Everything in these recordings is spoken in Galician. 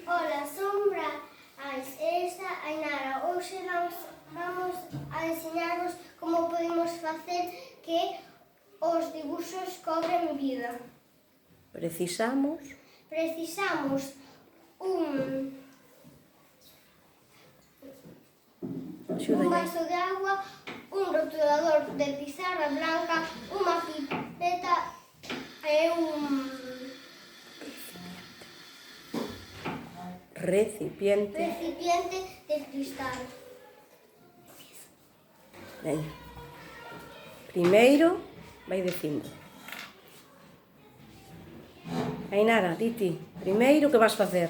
Ola, sombra, esta Ainara. Hoxe vamos a enseñarvos como podemos facer que os dibuxos cobren vida. Precisamos un Axúdalle. vaso de agua, un rotulador de pizarra blanca, unha pipeta e un recipiente. recipiente de cristal. Veña. Primeiro vai dicindo. Ainara, Titi, primeiro que vas facer?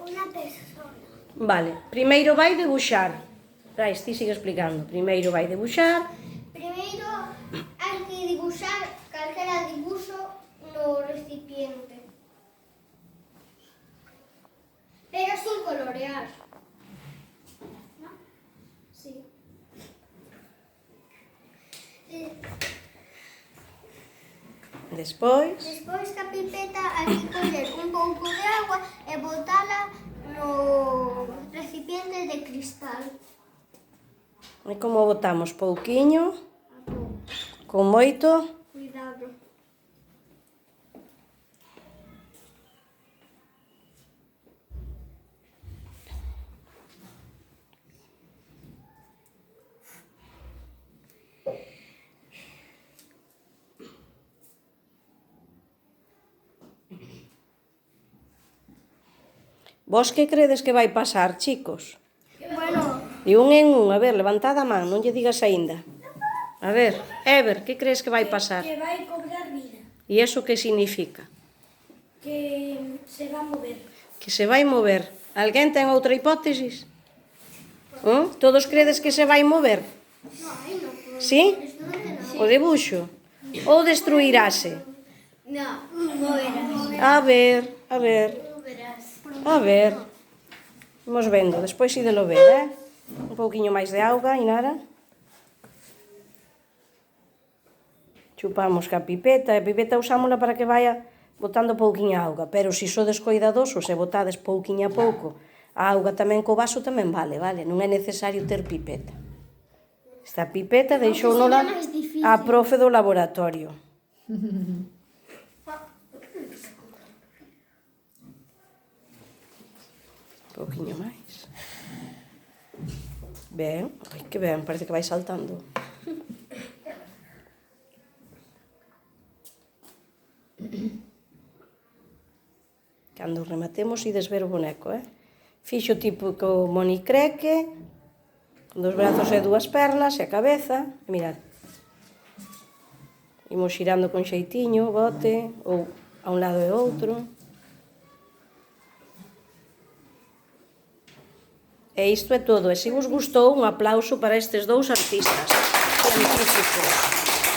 Unha persona. Vale, primeiro vai debuxar. Rais, ti sigue explicando. Primeiro vai debuxar. Primeiro hai que dibuxar calquera dibuxo no recipiente. Pero sin colorear. ¿No? Sí. Despois, Despois ca pipeta hai que coller un pouco de agua e botala no recipiente de cristal. é como botamos pouquiño, A pouco. con moito. Cuidado. Vos que credes que vai pasar, chicos? Bueno, De un en un, a ver, levantad a man, non lle digas aínda. A ver, Ever, que crees que vai pasar? Que vai cobrar vida, E iso que significa? que se va a mover. Que se vai mover. Alguén ten outra hipótesis? Todos credes que se vai mover? Sí? O debuxo? Ou destruirase? no, moverás. A ver. Moverás. A ver. Vamos vendo, despois idelo ver, Un pouquiño máis de auga, Ainara. Chupamos ca pipeta, e a pipeta usámola para que vaya botando pouquiña auga, pero se sodes coidadosos e botades pouquiña a pouco, a auga tamén co vaso tamén vale, non é necesario ter pipeta. Esta pipeta deixounola a profe do laboratorio. Un pouquiño máis. Ben, ai que ben, parece que vai saltando. Cando rematemos ides ver o boneco, Fixo tipo co monicreque, con dos brazos e dúas pernas e a cabeza, e mirad. Imos xirando con xeitiño o bote, ou a un lado e outro. E isto é todo. E se vos gustou, un aplauso para estes dous artistas científicos.